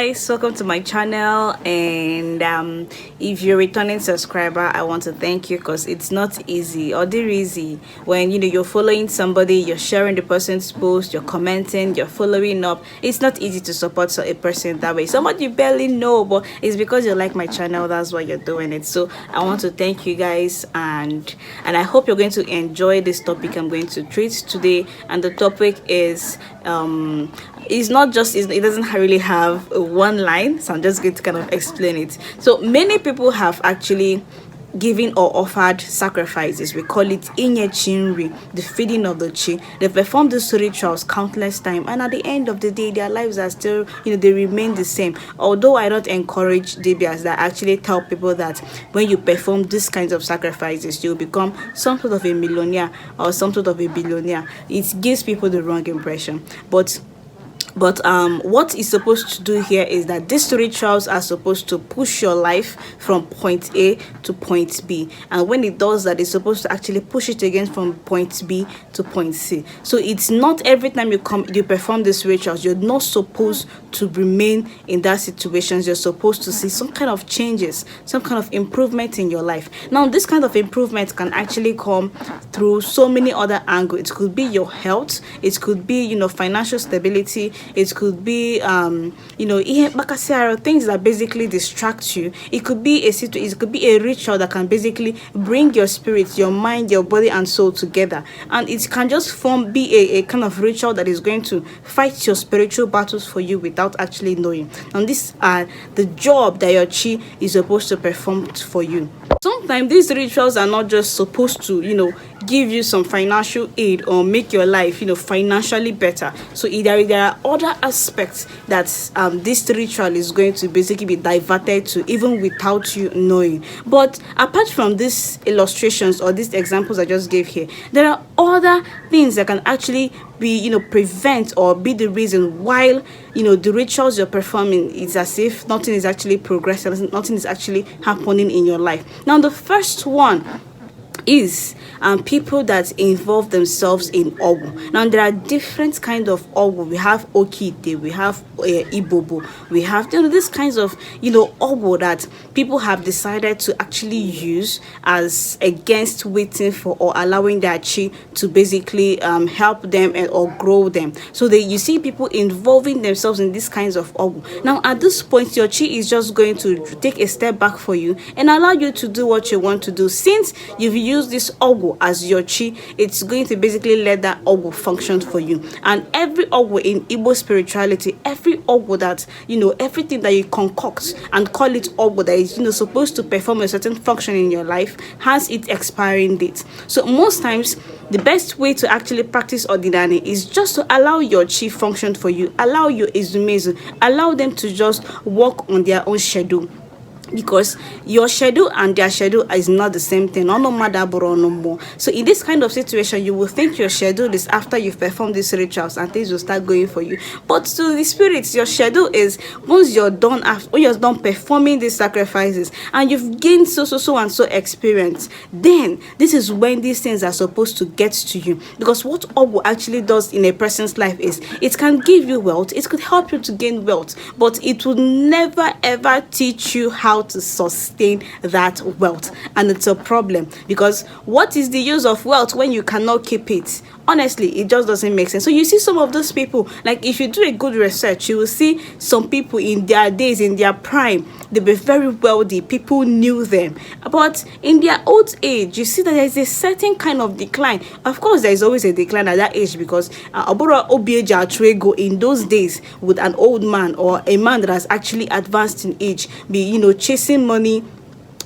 guys, welcome to my channel. And if you're a returning subscriber, I want to thank you because it's not easy or they're easy when you're following somebody, you're sharing the person's post, you're commenting, you're following up. It's not easy to support a person that way, somebody you barely know, but it's because you like my channel, that's why you're doing it. So I want to thank you guys, and I hope you're going to enjoy this topic I'm going to treat today. And the topic is it's not just, it doesn't really have one line, so I'm just going to kind of explain it. So many people have actually given or offered sacrifices. We call it inye chinri, the feeding of the chi. They perform these rituals countless times, and at the end of the day their lives are still, they remain the same. Although I don't encourage debias, that actually tell people that when you perform these kinds of sacrifices you'll become some sort of a millionaire or some sort of a billionaire. It gives people the wrong impression. But what is supposed to do here is that these rituals are supposed to push your life from point A to point B, and when it does that, it's supposed to actually push it again from point B to point C. So it's not every time you perform these rituals, you're not supposed to remain in that situation. You're supposed to see some kind of changes, some kind of improvement in your life. Now this kind of improvement can actually come through so many other angles. It could be your health, it could be financial stability, it could be things that basically distract you. It could be a ritual that can basically bring your spirit, your mind, your body and soul together, and it can just be a kind of ritual that is going to fight your spiritual battles for you without actually knowing. And these are the job that your chi is supposed to perform for you. Sometimes these rituals are not just supposed to give you some financial aid or make your life financially better. So there are other aspects that this ritual is going to basically be diverted to, even without you knowing. But apart from these illustrations or these examples I just gave here, there are other things that can actually be prevent or be the reason why the rituals you're performing is as if nothing is actually progressing, nothing is actually happening in your life. Now the first one is people that involve themselves in ogu. Now there are different kind of ogu. We have okite, we have ibobo, we have these kinds of ogu that people have decided to actually use as against waiting for or allowing their chi to basically help them or grow them. So you see people involving themselves in these kinds of ogu. Now at this point your chi is just going to take a step back for you and allow you to do what you want to do. Since you've used this ogu as your chi, it's going to basically let that ogu function for you. And every ogu in Igbo spirituality, every ogu that everything that you concoct and call it ogu that is supposed to perform a certain function in your life has its expiring date. So most times the best way to actually practice ordinary is just to allow your chi function for you, allow your izumezu, allow them to just work on their own schedule. Because your schedule and their schedule is not the same thing. No matter no more. So in this kind of situation, you will think your schedule is after you've performed these rituals and things will start going for you. But to the spirits, your schedule is once you're done performing these sacrifices and you've gained so and so experience, then this is when these things are supposed to get to you. Because what ogu actually does in a person's life is it can give you wealth, it could help you to gain wealth, but it will never ever teach you how to sustain that wealth. And it's a problem, because what is the use of wealth when you cannot keep it? Honestly, it just doesn't make sense. So you see some of those people, like if you do a good research, you will see some people in their days, in their prime, they were very wealthy, people knew them, but in their old age you see that there is a certain kind of decline. Of course there is always a decline at that age, because in those days would an old man or a man that has actually advanced in age be chasing money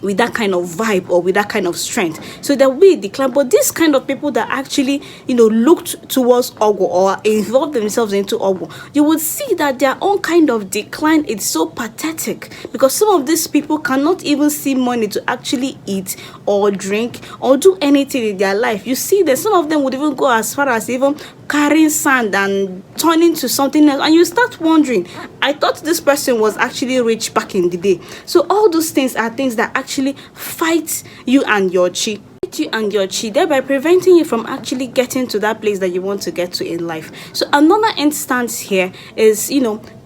with that kind of vibe or with that kind of strength. So there will be a decline. But this kind of people that actually looked towards ogu or involved themselves into ogu, you would see that their own kind of decline is so pathetic, because some of these people cannot even see money to actually eat or drink or do anything in their life. You see that some of them would even go as far as even carrying sand and turning to something else, and you start wondering, I thought this person was actually rich back in the day. So all those things are things that actually fight you and your chi, thereby preventing you from actually getting to that place that you want to get to in life. So another instance here is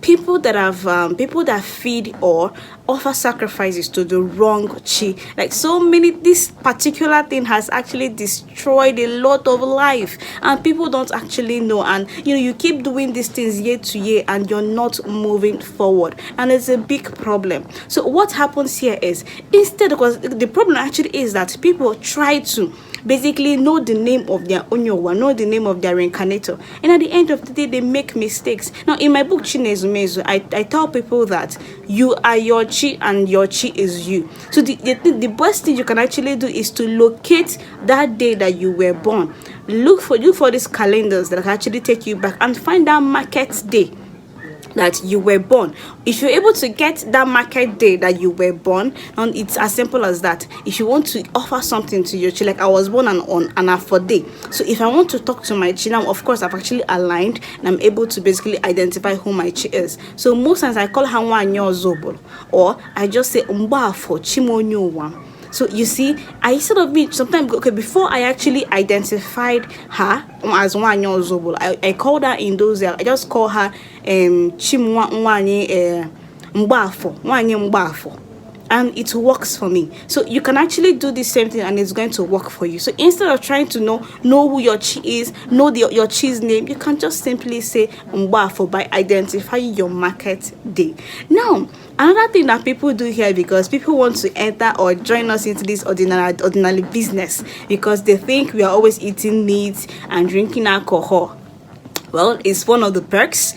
people that feed or offer sacrifices to the wrong chi, like so many, this particular thing has actually destroyed a lot of life, and people don't actually know. And you keep doing these things year to year and you're not moving forward, and it's a big problem. So what happens here is, instead, because the problem actually is that people try to basically know the name of their onyowa, know the name of their reincarnator, and at the end of the day they make mistakes. Now in my book Chinezumezu, I tell people that you are your chi and your chi is you. So the best thing you can actually do is to locate that day that you were born. Look for these calendars that can actually take you back and find that market day that you were born. If you're able to get that market day that you were born, and it's as simple as that. If you want to offer something to your chi, like I was born on an Afo day, so if I want to talk to my chi now, of course I've actually aligned and I'm able to basically identify who my chi is. So most times I call her Wanyo Zobol, or I just say Mbafo Chimonyo. So you see, I sort of mean sometimes, okay, before I actually identified her as Wanyo Zobol, I called her in those days, I just call her Chimwa Mwanye Mbafo. And it works for me. So you can actually do the same thing and it's going to work for you. So instead of trying to know who your chi is, know your chi's name, you can just simply say Mbafo by identifying your market day. Now, another thing that people do here, because people want to enter or join us into this ordinary business, because they think we are always eating meat and drinking alcohol. Well, it's one of the perks,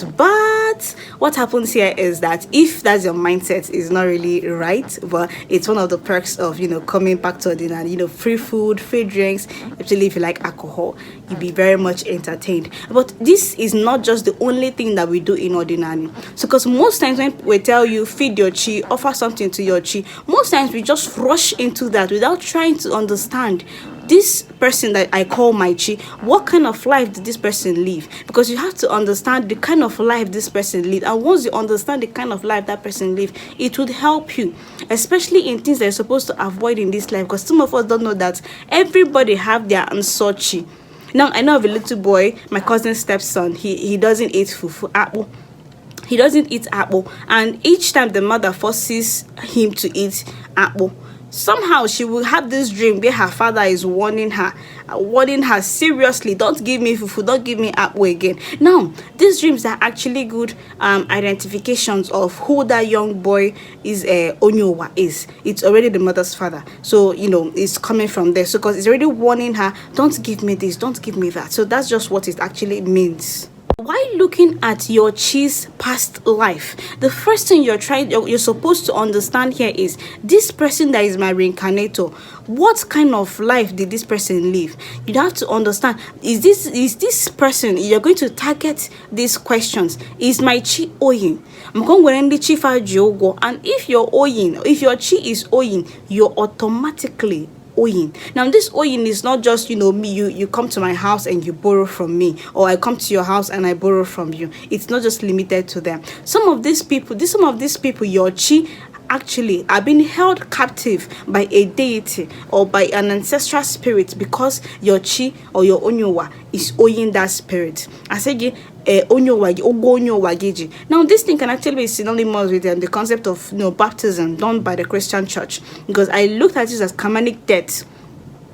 but what happens here is that if that's your mindset, is not really right, but it's one of the perks of coming back to ordinary, free food, free drinks. Especially if you like alcohol, you'll be very much entertained. But this is not just the only thing that we do in ordinary. So because most times when we tell you feed your chi, offer something to your chi, most times we just rush into that without trying to understand this person that I call my chi, what kind of life did this person live? Because you have to understand the kind of life this person lived. And once you understand the kind of life that person lived, it would help you, especially in things that you're supposed to avoid in this life. Because some of us don't know that everybody have their answer chi. Now, I know of a little boy, my cousin's stepson, he doesn't eat fufu apple. He doesn't eat apple. And each time the mother forces him to eat apple, somehow she will have this dream where her father is warning her seriously, don't give me fufu, don't give me apple again. Now, these dreams are actually good identifications of who that young boy is, Onyowa is. It's already the mother's father. So, it's coming from there. So, because it's already warning her, don't give me this, don't give me that. So, that's just what it actually means. While looking at your chi's past life, the first thing you're supposed to understand here is, this person that is my reincarnator, what kind of life did this person live? You have to understand, is this person, you're going to target these questions. Is my chi owing? I'm going to chi fa jogo, and if you're owing, if your chi is owing, you're automatically owing. Now, this owing is not just me, you come to my house and you borrow from me, or I come to your house and I borrow from you. It's not just limited to them. Some of these people, your chi actually are being held captive by a deity or by an ancestral spirit, because your chi or your onyowa is owing that spirit. I say again, now this thing can actually be synonymous with the concept of baptism done by the Christian church, because I looked at it as Kamanic debt.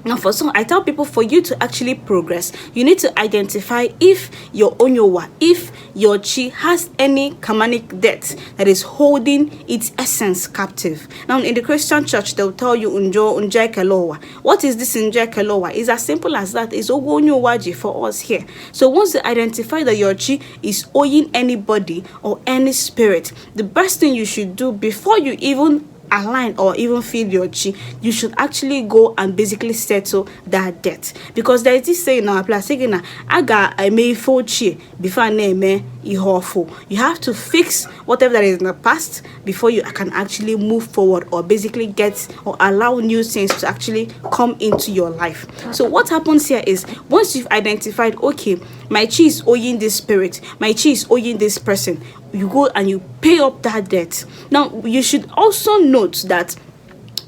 Now, for some, I tell people, for you to actually progress, you need to identify if your onyowa, if your chi has any karmic debt that is holding its essence captive. Now, in the Christian church, they'll tell you unjai kelowa. What is this unjai kelowa? It's as simple as that. It's ogonyowaji for us here. So once you identify that your chi is owing anybody or any spirit, the best thing you should do before you even align or even feed your chi, you should actually go and basically settle that debt. Because there is this saying now, I may for chi before I name ihofo. You have to fix whatever that is in the past before you can actually move forward, or basically get or allow new things to actually come into your life. So what happens here is, once you've identified, okay, my chi is owing this spirit, my chi is owing this person, you go and you pay up that debt. Now, you should also note that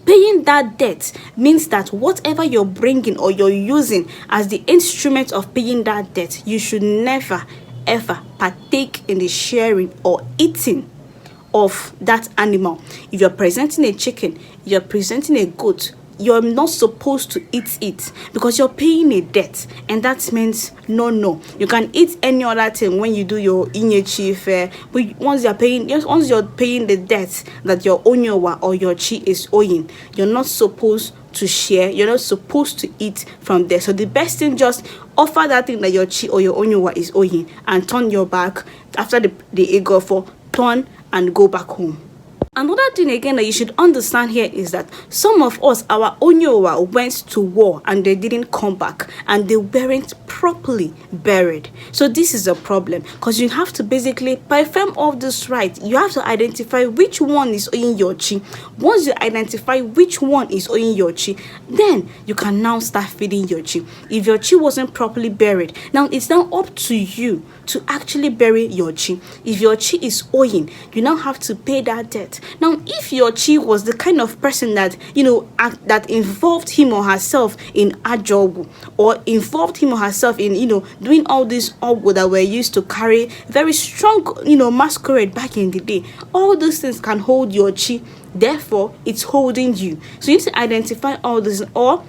paying that debt means that whatever you're bringing or you're using as the instrument of paying that debt, you should never ever partake in the sharing or eating of that animal. If you're presenting a chicken, you're presenting a goat, you're not supposed to eat it because you're paying a debt, and that means no. You can eat any other thing when you do your inyechi fair, but once you're paying the debt that your onyowa or your chi is owing, you're not supposed to share, you're not supposed to eat from there. So the best thing, just offer that thing that your chi or your onyowa is owing and turn your back after the ego for turn and go back home. Another thing again that you should understand here is that some of us, our onyowa went to war and they didn't come back and they weren't properly buried. So this is a problem because you have to basically perform all this right. You have to identify which one is owing your chi. Once you identify which one is owing your chi, then you can now start feeding your chi. If your chi wasn't properly buried, now it's now up to you to actually bury your chi. If your chi is owing, you now have to pay that debt. Now, if your chi was the kind of person that, that involved him or herself in ajobu, or involved him or herself in, doing all this ogu that were used to carry very strong, masquerade back in the day, all those things can hold your chi. Therefore, it's holding you. So you need to identify all this. Or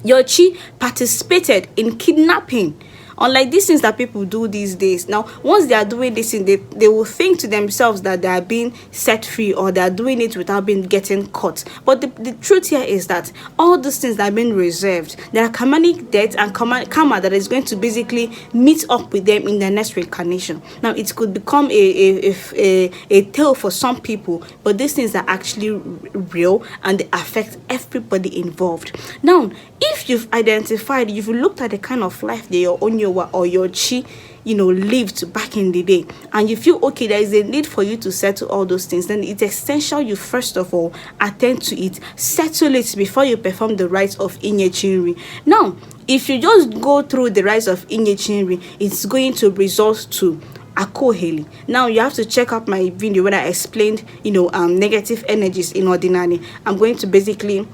your chi participated in kidnapping. Unlike these things that people do these days. Now, once they are doing this thing, they will think to themselves that they are being set free or they are doing it without getting caught. But the truth here is that all these things that are being reserved, there are karmic debt and karma that is going to basically meet up with them in their next reincarnation. Now, it could become a tale for some people, but these things are actually real and they affect everybody involved. Now, if you've identified, you've looked at the kind of life that your onyowa or your chi, lived back in the day, and you feel okay, there is a need for you to settle all those things, then it's essential you first of all attend to it, settle it before you perform the rites of Inyechinri. Now, if you just go through the rites of Inyechinri, it's going to result to Akoheli. Now you have to check out my video where I explained, negative energies in ordinary. I'm going to basically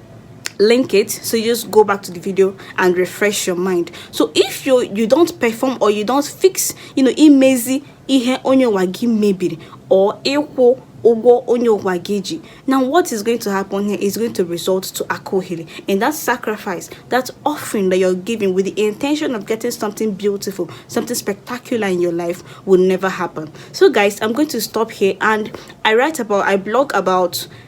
link it, so you just go back to the video and refresh your mind. So if you don't perform or you don't fix, imezi ihe onyo wagi maybe or ewo ogo onyo wageji, now what is going to happen here is going to result to akohili, and that sacrifice, that offering that you're giving with the intention of getting something beautiful, something spectacular in your life, will never happen. So guys, I'm going to stop here, and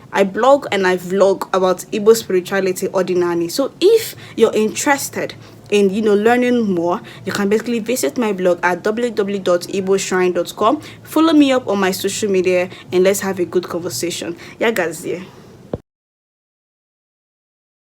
I blog and I vlog about Igbo spirituality ordinary. So if you're interested in learning more, you can basically visit my blog at www.igboshrine.com. Follow me up on my social media and let's have a good conversation. Yeah guys, yeah.